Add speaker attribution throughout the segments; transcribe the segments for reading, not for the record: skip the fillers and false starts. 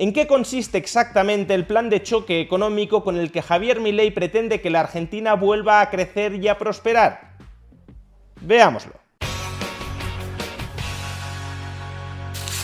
Speaker 1: ¿En qué consiste exactamente el plan de choque económico con el que Javier Milei pretende que la Argentina vuelva a crecer y a prosperar? Veámoslo.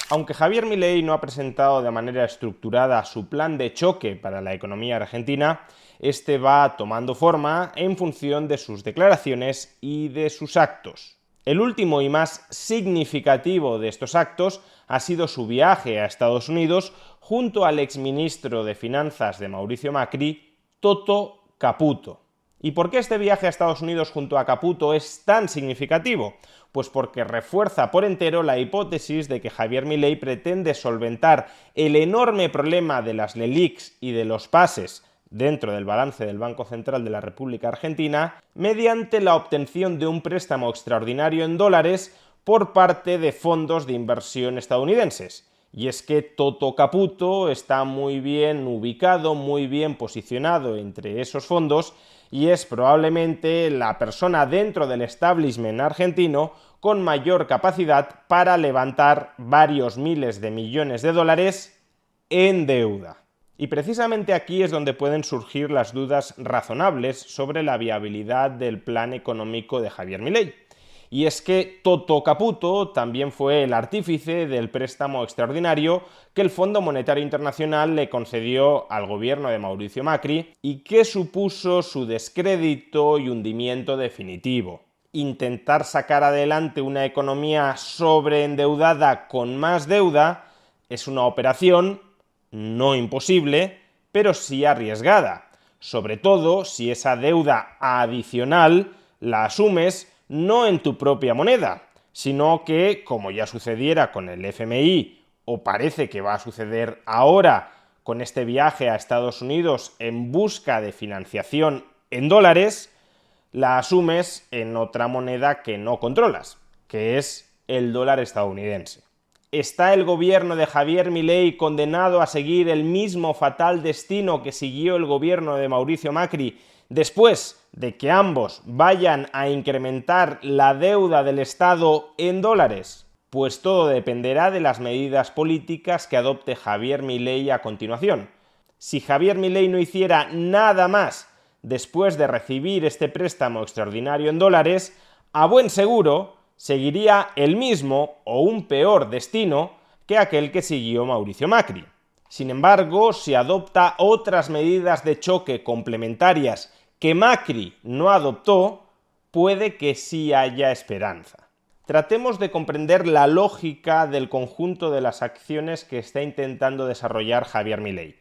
Speaker 1: Aunque Javier Milei no ha presentado de manera estructurada su plan de choque para la economía argentina, este va tomando forma en función de sus declaraciones y de sus actos. El último y más significativo de estos actos ha sido su viaje a Estados Unidos junto al exministro de Finanzas de Mauricio Macri, Toto Caputo. ¿Y por qué este viaje a Estados Unidos junto a Caputo es tan significativo? Pues porque refuerza por entero la hipótesis de que Javier Milei pretende solventar el enorme problema de las LELIQs y de los pases dentro del balance del Banco Central de la República Argentina mediante la obtención de un préstamo extraordinario en dólares por parte de fondos de inversión estadounidenses. Y es que Toto Caputo está muy bien ubicado, muy bien posicionado entre esos fondos y es probablemente la persona dentro del establishment argentino con mayor capacidad para levantar varios miles de millones de dólares en deuda. Y precisamente aquí es donde pueden surgir las dudas razonables sobre la viabilidad del plan económico de Javier Milei. Y es que Toto Caputo también fue el artífice del préstamo extraordinario que el Fondo Monetario Internacional le concedió al gobierno de Mauricio Macri y que supuso su descrédito y hundimiento definitivo. Intentar sacar adelante una economía sobreendeudada con más deuda es una operación no imposible, pero sí arriesgada, sobre todo si esa deuda adicional la asumes no en tu propia moneda, sino que, como ya sucediera con el FMI, o parece que va a suceder ahora con este viaje a Estados Unidos en busca de financiación en dólares, la asumes en otra moneda que no controlas, que es el dólar estadounidense. ¿Está el gobierno de Javier Milei condenado a seguir el mismo fatal destino que siguió el gobierno de Mauricio Macri después de que ambos vayan a incrementar la deuda del Estado en dólares? Pues todo dependerá de las medidas políticas que adopte Javier Milei a continuación. Si Javier Milei no hiciera nada más después de recibir este préstamo extraordinario en dólares, a buen seguro seguiría el mismo o un peor destino que aquel que siguió Mauricio Macri. Sin embargo, si adopta otras medidas de choque complementarias que Macri no adoptó, puede que sí haya esperanza. Tratemos de comprender la lógica del conjunto de las acciones que está intentando desarrollar Javier Milei.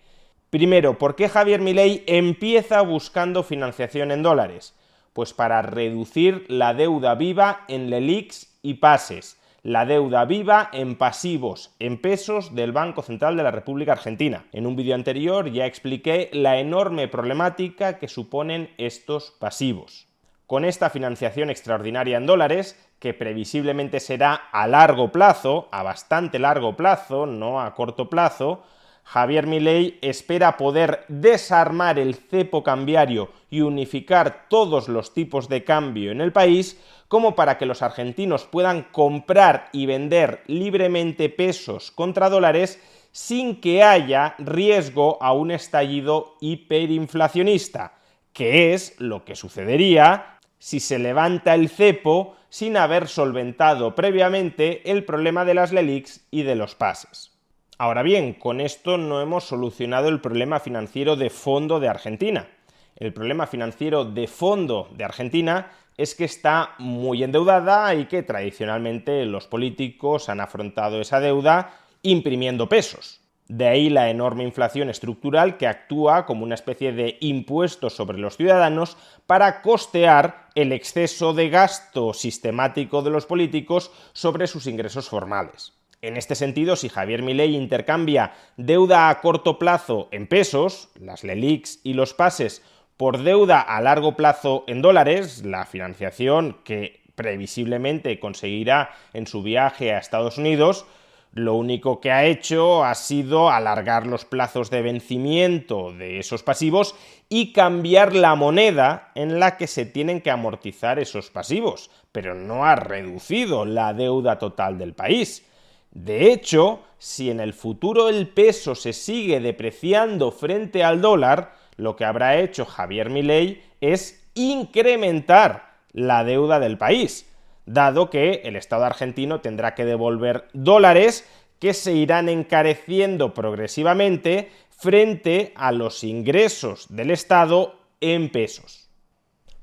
Speaker 1: Primero, ¿por qué Javier Milei empieza buscando financiación en dólares? Pues para reducir la deuda viva en LELIQs y pases, la deuda viva en pasivos, en pesos del Banco Central de la República Argentina. En un vídeo anterior ya expliqué la enorme problemática que suponen estos pasivos. Con esta financiación extraordinaria en dólares, que previsiblemente será a largo plazo, a bastante largo plazo, no a corto plazo, Javier Milei espera poder desarmar el cepo cambiario y unificar todos los tipos de cambio en el país como para que los argentinos puedan comprar y vender libremente pesos contra dólares sin que haya riesgo a un estallido hiperinflacionista, que es lo que sucedería si se levanta el cepo sin haber solventado previamente el problema de las LELIQs y de los pases. Ahora bien, con esto no hemos solucionado el problema financiero de fondo de Argentina. El problema financiero de fondo de Argentina es que está muy endeudada y que tradicionalmente los políticos han afrontado esa deuda imprimiendo pesos. De ahí la enorme inflación estructural que actúa como una especie de impuesto sobre los ciudadanos para costear el exceso de gasto sistemático de los políticos sobre sus ingresos formales. En este sentido, si Javier Milei intercambia deuda a corto plazo en pesos, las LELIQs y los pases, por deuda a largo plazo en dólares, la financiación que previsiblemente conseguirá en su viaje a Estados Unidos, lo único que ha hecho ha sido alargar los plazos de vencimiento de esos pasivos y cambiar la moneda en la que se tienen que amortizar esos pasivos, pero no ha reducido la deuda total del país. De hecho, si en el futuro el peso se sigue depreciando frente al dólar, lo que habrá hecho Javier Milei es incrementar la deuda del país, dado que el Estado argentino tendrá que devolver dólares que se irán encareciendo progresivamente frente a los ingresos del Estado en pesos.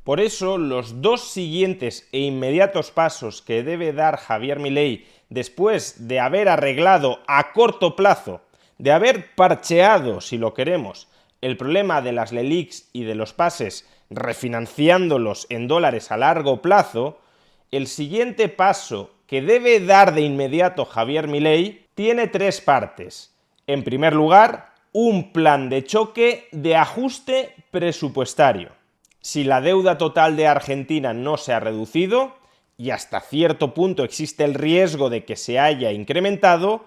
Speaker 1: Por eso, los dos siguientes e inmediatos pasos que debe dar Javier Milei después de haber arreglado a corto plazo, de haber parcheado, si lo queremos, el problema de las LELIQs y de los pases, refinanciándolos en dólares a largo plazo, el siguiente paso que debe dar de inmediato Javier Milei tiene tres partes. En primer lugar, un plan de choque de ajuste presupuestario. Si la deuda total de Argentina no se ha reducido, y hasta cierto punto existe el riesgo de que se haya incrementado,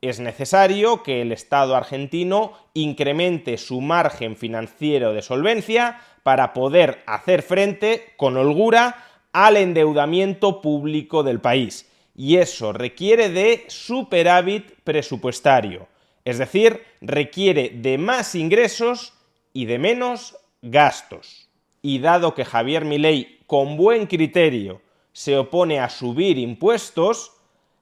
Speaker 1: es necesario que el Estado argentino incremente su margen financiero de solvencia para poder hacer frente con holgura al endeudamiento público del país. Y eso requiere de superávit presupuestario, es decir, requiere de más ingresos y de menos gastos. Y dado que Javier Milei, con buen criterio, se opone a subir impuestos,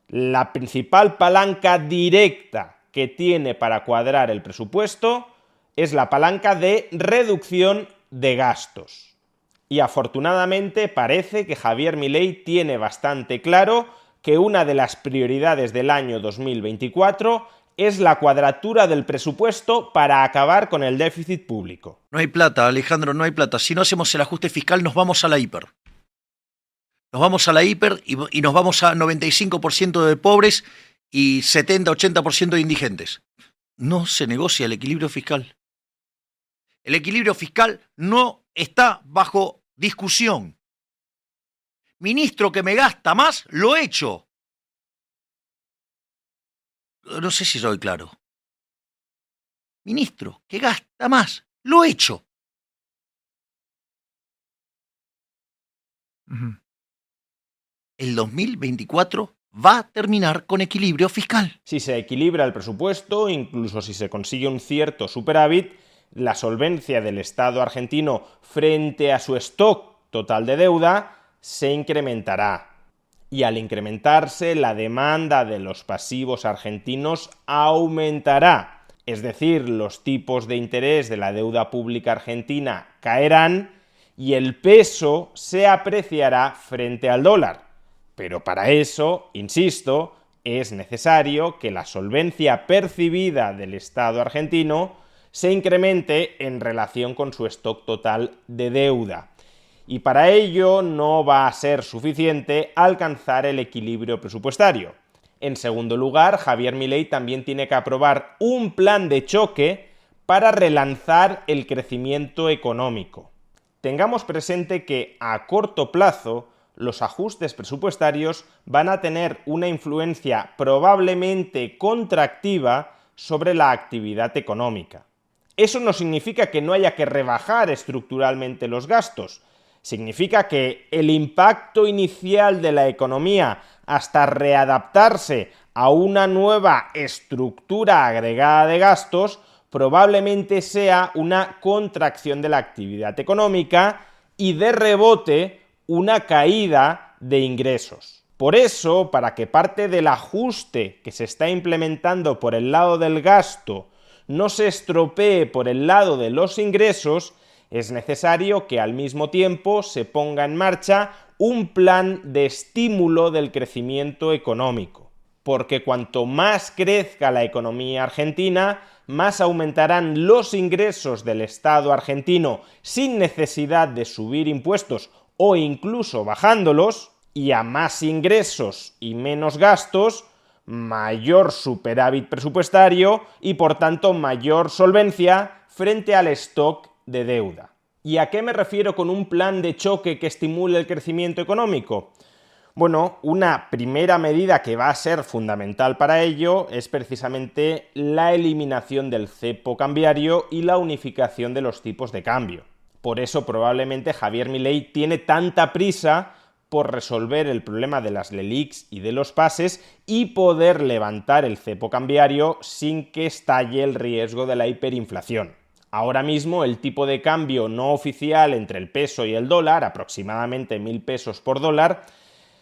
Speaker 1: la principal palanca directa que tiene para cuadrar el presupuesto es la palanca de reducción de gastos. Y afortunadamente parece que Javier Milei tiene bastante claro que una de las prioridades del año 2024 es la cuadratura del presupuesto para acabar con el déficit público.
Speaker 2: No hay plata, Alejandro, no hay plata. Si no hacemos el ajuste fiscal nos vamos a la hiper. Nos vamos a la hiper y nos vamos a 95% de pobres y 70-80% de indigentes. No se negocia el equilibrio fiscal. El equilibrio fiscal no está bajo discusión. Ministro que me gasta más, lo echo. No sé si soy claro. Ministro que gasta más, lo echo. El 2024 va a terminar con equilibrio fiscal.
Speaker 1: Si se equilibra el presupuesto, incluso si se consigue un cierto superávit, la solvencia del Estado argentino frente a su stock total de deuda se incrementará. Y al incrementarse, la demanda de los pasivos argentinos aumentará. Es decir, los tipos de interés de la deuda pública argentina caerán y el peso se apreciará frente al dólar. Pero para eso, insisto, es necesario que la solvencia percibida del Estado argentino se incremente en relación con su stock total de deuda. Y para ello no va a ser suficiente alcanzar el equilibrio presupuestario. En segundo lugar, Javier Milei también tiene que aprobar un plan de choque para relanzar el crecimiento económico. Tengamos presente que a corto plazo los ajustes presupuestarios van a tener una influencia probablemente contractiva sobre la actividad económica. Eso no significa que no haya que rebajar estructuralmente los gastos. Significa que el impacto inicial de la economía hasta readaptarse a una nueva estructura agregada de gastos probablemente sea una contracción de la actividad económica y de rebote una caída de ingresos. Por eso, para que parte del ajuste que se está implementando por el lado del gasto no se estropee por el lado de los ingresos, es necesario que al mismo tiempo se ponga en marcha un plan de estímulo del crecimiento económico, porque cuanto más crezca la economía argentina, más aumentarán los ingresos del Estado argentino sin necesidad de subir impuestos o incluso bajándolos, y a más ingresos y menos gastos, mayor superávit presupuestario y por tanto mayor solvencia frente al stock de deuda. ¿Y a qué me refiero con un plan de choque que estimule el crecimiento económico? Bueno, una primera medida que va a ser fundamental para ello es precisamente la eliminación del cepo cambiario y la unificación de los tipos de cambio. Por eso probablemente Javier Milei tiene tanta prisa por resolver el problema de las LELIQs y de los pases y poder levantar el cepo cambiario sin que estalle el riesgo de la hiperinflación. Ahora mismo el tipo de cambio no oficial entre el peso y el dólar, aproximadamente 1.000 pesos por dólar,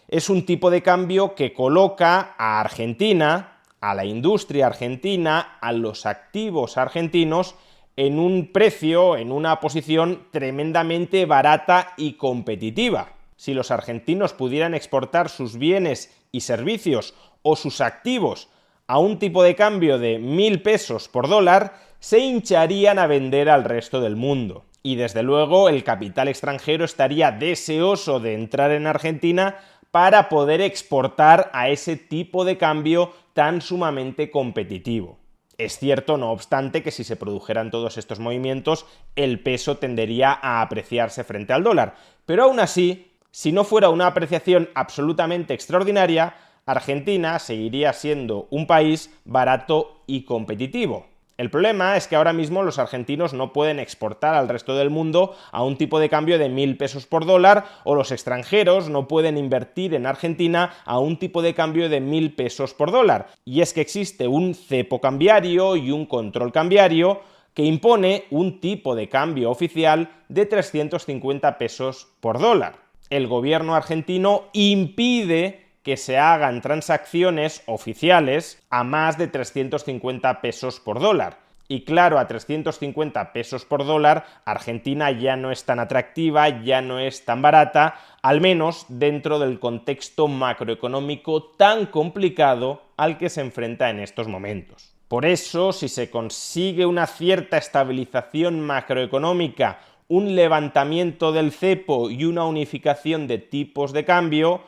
Speaker 1: es un tipo de cambio que coloca a Argentina, a la industria argentina, a los activos argentinos en un precio, en una posición tremendamente barata y competitiva. Si los argentinos pudieran exportar sus bienes y servicios o sus activos a un tipo de cambio de 1.000 pesos por dólar, se hincharían a vender al resto del mundo. Y desde luego el capital extranjero estaría deseoso de entrar en Argentina para poder exportar a ese tipo de cambio tan sumamente competitivo. Es cierto, no obstante, que si se produjeran todos estos movimientos, el peso tendería a apreciarse frente al dólar. Pero aún así, si no fuera una apreciación absolutamente extraordinaria, Argentina seguiría siendo un país barato y competitivo. El problema es que ahora mismo los argentinos no pueden exportar al resto del mundo a un tipo de cambio de 1.000 pesos por dólar, o los extranjeros no pueden invertir en Argentina a un tipo de cambio de 1.000 pesos por dólar. Y es que existe un cepo cambiario y un control cambiario que impone un tipo de cambio oficial de 350 pesos por dólar. El gobierno argentino impide que se hagan transacciones oficiales a más de 350 pesos por dólar. Y claro, a 350 pesos por dólar, Argentina ya no es tan atractiva, ya no es tan barata, al menos dentro del contexto macroeconómico tan complicado al que se enfrenta en estos momentos. Por eso, si se consigue una cierta estabilización macroeconómica, un levantamiento del cepo y una unificación de tipos de cambio,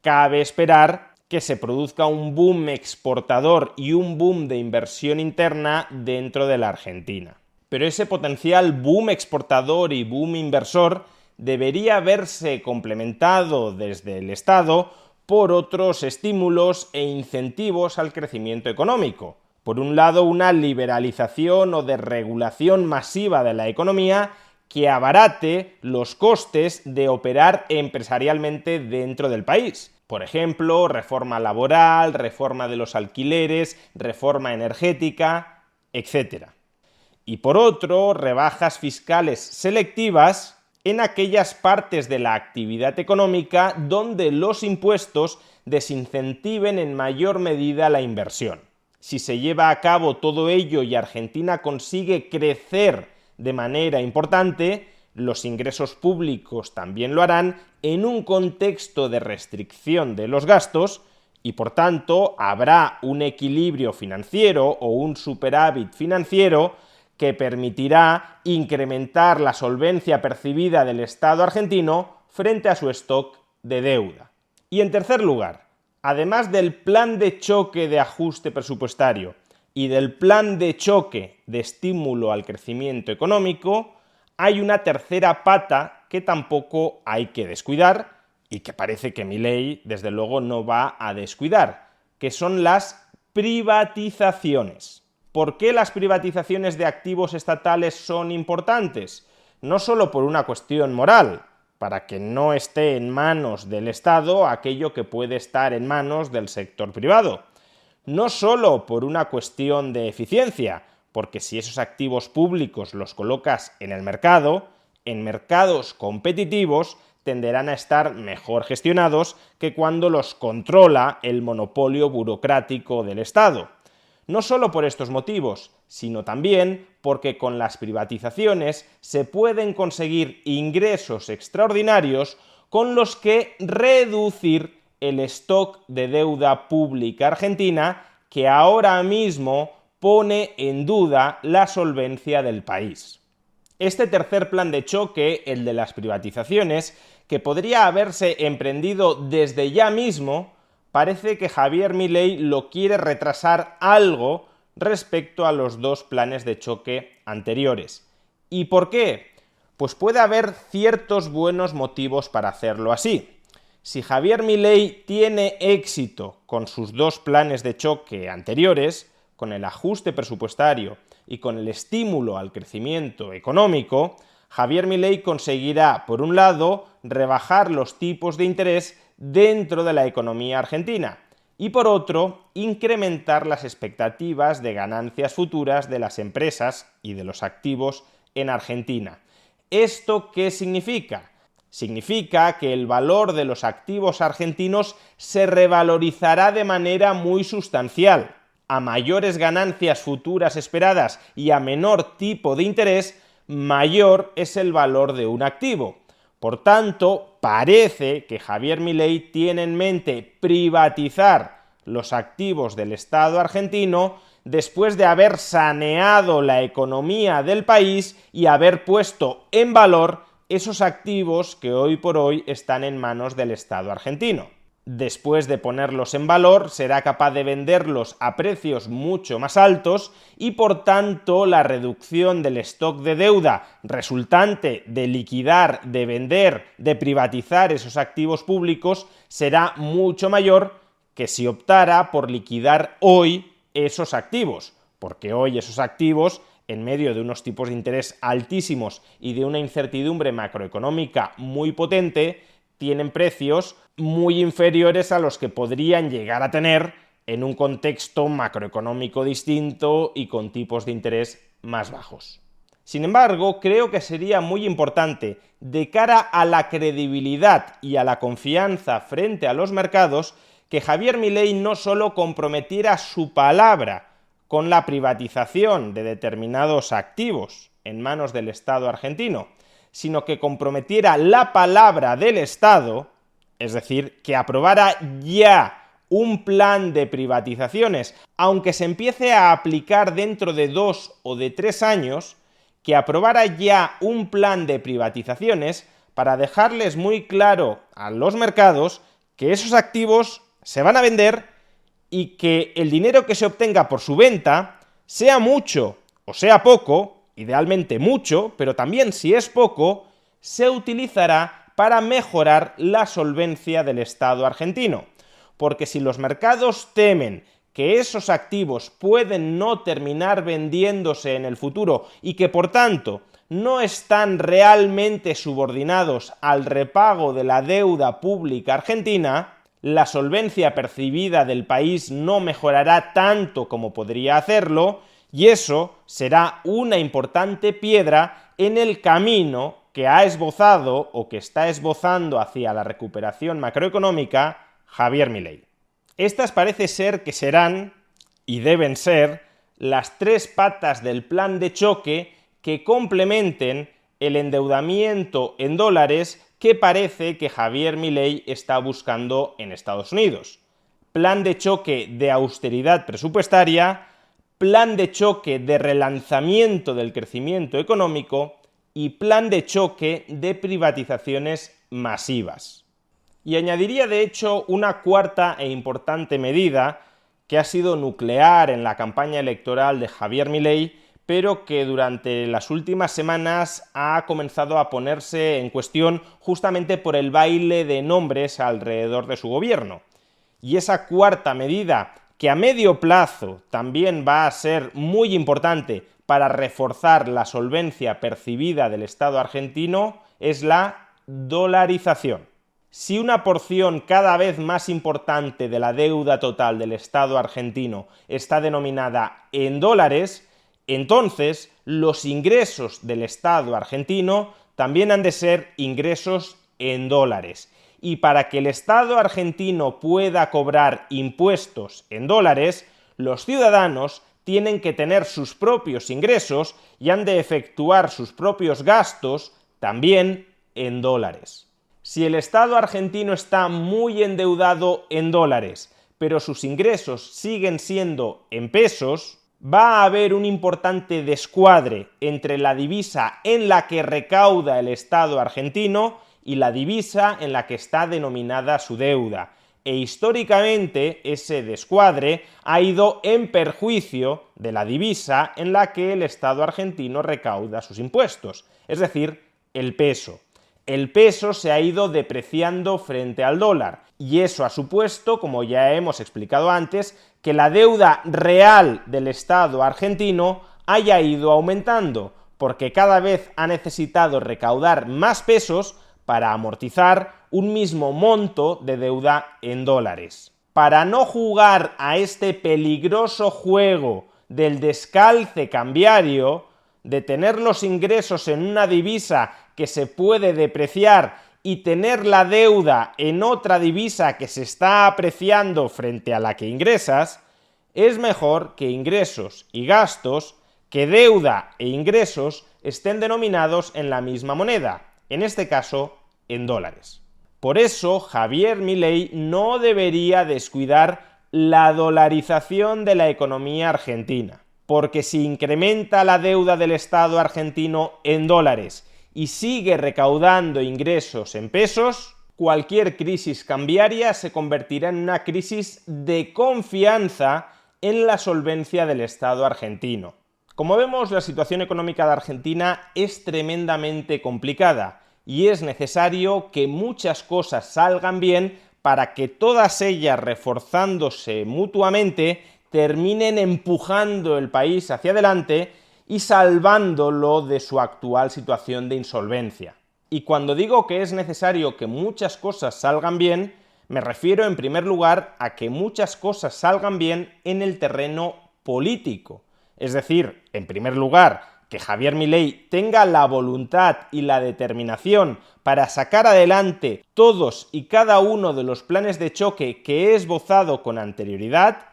Speaker 1: cabe esperar que se produzca un boom exportador y un boom de inversión interna dentro de la Argentina. Pero ese potencial boom exportador y boom inversor debería verse complementado desde el Estado por otros estímulos e incentivos al crecimiento económico. Por un lado, una liberalización o desregulación masiva de la economía que abarate los costes de operar empresarialmente dentro del país. Por ejemplo, reforma laboral, reforma de los alquileres, reforma energética, etc. Y por otro, rebajas fiscales selectivas en aquellas partes de la actividad económica donde los impuestos desincentiven en mayor medida la inversión. Si se lleva a cabo todo ello y Argentina consigue crecer de manera importante, los ingresos públicos también lo harán en un contexto de restricción de los gastos y, por tanto, habrá un equilibrio financiero o un superávit financiero que permitirá incrementar la solvencia percibida del Estado argentino frente a su stock de deuda. Y en tercer lugar, además del plan de choque de ajuste presupuestario y del plan de choque de estímulo al crecimiento económico, hay una tercera pata que tampoco hay que descuidar y que parece que Milei, desde luego, no va a descuidar, que son las privatizaciones. ¿Por qué las privatizaciones de activos estatales son importantes? No solo por una cuestión moral, para que no esté en manos del Estado aquello que puede estar en manos del sector privado. No solo por una cuestión de eficiencia, porque si esos activos públicos los colocas en el mercado, en mercados competitivos, tenderán a estar mejor gestionados que cuando los controla el monopolio burocrático del Estado. No solo por estos motivos, sino también porque con las privatizaciones se pueden conseguir ingresos extraordinarios con los que reducir el stock de deuda pública argentina que ahora mismo pone en duda la solvencia del país. Este tercer plan de choque, el de las privatizaciones, que podría haberse emprendido desde ya mismo, parece que Javier Milei lo quiere retrasar algo respecto a los dos planes de choque anteriores. ¿Y por qué? Pues puede haber ciertos buenos motivos para hacerlo así. Si Javier Milei tiene éxito con sus dos planes de choque anteriores, con el ajuste presupuestario y con el estímulo al crecimiento económico, Javier Milei conseguirá, por un lado, rebajar los tipos de interés dentro de la economía argentina y, por otro, incrementar las expectativas de ganancias futuras de las empresas y de los activos en Argentina. ¿Esto qué significa? Significa que el valor de los activos argentinos se revalorizará de manera muy sustancial. A mayores ganancias futuras esperadas y a menor tipo de interés, mayor es el valor de un activo. Por tanto, parece que Javier Milei tiene en mente privatizar los activos del Estado argentino después de haber saneado la economía del país y haber puesto en valor esos activos que hoy por hoy están en manos del Estado argentino. Después de ponerlos en valor, será capaz de venderlos a precios mucho más altos y, por tanto, la reducción del stock de deuda resultante de liquidar, de vender, de privatizar esos activos públicos será mucho mayor que si optara por liquidar hoy esos activos, porque hoy esos activos, en medio de unos tipos de interés altísimos y de una incertidumbre macroeconómica muy potente, tienen precios muy inferiores a los que podrían llegar a tener en un contexto macroeconómico distinto y con tipos de interés más bajos. Sin embargo, creo que sería muy importante, de cara a la credibilidad y a la confianza frente a los mercados, que Javier Milei no solo comprometiera su palabra con la privatización de determinados activos en manos del Estado argentino, sino que comprometiera la palabra del Estado, es decir, que aprobara ya un plan de privatizaciones, aunque se empiece a aplicar dentro de 2 o de 3 años, que aprobara ya un plan de privatizaciones para dejarles muy claro a los mercados que esos activos se van a vender y que el dinero que se obtenga por su venta, sea mucho o sea poco, idealmente mucho, pero también si es poco, se utilizará para mejorar la solvencia del Estado argentino. Porque si los mercados temen que esos activos pueden no terminar vendiéndose en el futuro y que por tanto no están realmente subordinados al repago de la deuda pública argentina, la solvencia percibida del país no mejorará tanto como podría hacerlo, y eso será una importante piedra en el camino que ha esbozado o que está esbozando hacia la recuperación macroeconómica Javier Milei. Estas parece ser que serán, y deben ser, las 3 patas del plan de choque que complementen el endeudamiento en dólares que parece que Javier Milei está buscando en Estados Unidos. Plan de choque de austeridad presupuestaria, plan de choque de relanzamiento del crecimiento económico y plan de choque de privatizaciones masivas. Y añadiría de hecho una cuarta e importante medida que ha sido nuclear en la campaña electoral de Javier Milei, pero que durante las últimas semanas ha comenzado a ponerse en cuestión justamente por el baile de nombres alrededor de su gobierno. Y esa cuarta medida, que a medio plazo también va a ser muy importante para reforzar la solvencia percibida del Estado argentino, es la dolarización. Si una porción cada vez más importante de la deuda total del Estado argentino está denominada en dólares, entonces los ingresos del Estado argentino también han de ser ingresos en dólares. Y para que el Estado argentino pueda cobrar impuestos en dólares, los ciudadanos tienen que tener sus propios ingresos y han de efectuar sus propios gastos también en dólares. Si el Estado argentino está muy endeudado en dólares, pero sus ingresos siguen siendo en pesos, va a haber un importante descuadre entre la divisa en la que recauda el Estado argentino y la divisa en la que está denominada su deuda. E históricamente ese descuadre ha ido en perjuicio de la divisa en la que el Estado argentino recauda sus impuestos, es decir, el peso. El peso se ha ido depreciando frente al dólar y eso ha supuesto, como ya hemos explicado antes, que la deuda real del Estado argentino haya ido aumentando, porque cada vez ha necesitado recaudar más pesos para amortizar un mismo monto de deuda en dólares. Para no jugar a este peligroso juego del descalce cambiario, de tener los ingresos en una divisa que se puede depreciar y tener la deuda en otra divisa que se está apreciando frente a la que ingresas, es mejor que ingresos y gastos, que deuda e ingresos estén denominados en la misma moneda, en este caso en dólares. Por eso, Javier Milei no debería descuidar la dolarización de la economía argentina, porque si incrementa la deuda del Estado argentino en dólares y sigue recaudando ingresos en pesos, cualquier crisis cambiaria se convertirá en una crisis de confianza en la solvencia del Estado argentino. Como vemos, la situación económica de Argentina es tremendamente complicada y es necesario que muchas cosas salgan bien para que todas ellas, reforzándose mutuamente, terminen empujando el país hacia adelante y salvándolo de su actual situación de insolvencia. Y cuando digo que es necesario que muchas cosas salgan bien, me refiero en primer lugar a que muchas cosas salgan bien en el terreno político. Es decir, en primer lugar, que Javier Milei tenga la voluntad y la determinación para sacar adelante todos y cada uno de los planes de choque que he esbozado con anterioridad,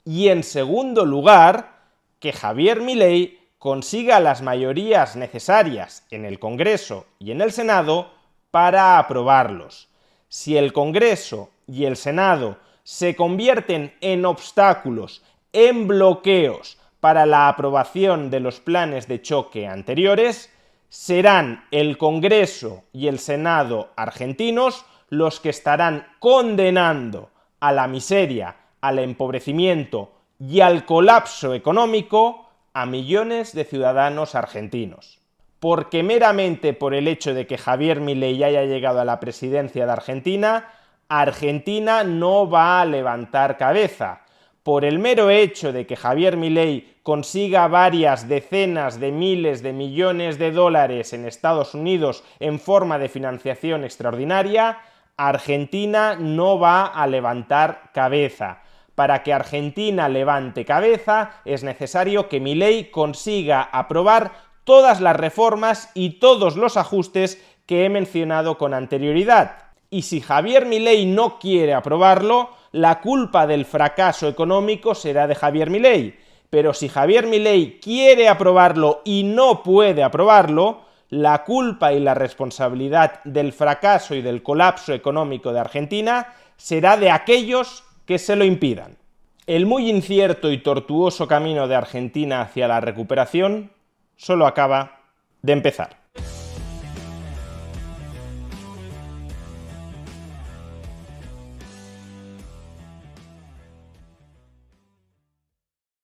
Speaker 1: y en segundo lugar, que Javier Milei consiga las mayorías necesarias en el Congreso y en el Senado para aprobarlos. Si el Congreso y el Senado se convierten en obstáculos, en bloqueos para la aprobación de los planes de choque anteriores, serán el Congreso y el Senado argentinos los que estarán condenando a la miseria, al empobrecimiento y al colapso económico a millones de ciudadanos argentinos. Porque meramente por el hecho de que Javier Milei haya llegado a la presidencia de Argentina, Argentina no va a levantar cabeza. Por el mero hecho de que Javier Milei consiga varias decenas de miles de millones de dólares en Estados Unidos en forma de financiación extraordinaria, Argentina no va a levantar cabeza. Para que Argentina levante cabeza es necesario que Milei consiga aprobar todas las reformas y todos los ajustes que he mencionado con anterioridad. Y si Javier Milei no quiere aprobarlo, la culpa del fracaso económico será de Javier Milei. Pero si Javier Milei quiere aprobarlo y no puede aprobarlo, la culpa y la responsabilidad del fracaso y del colapso económico de Argentina será de aquellos que se lo impidan. El muy incierto y tortuoso camino de Argentina hacia la recuperación solo acaba de empezar.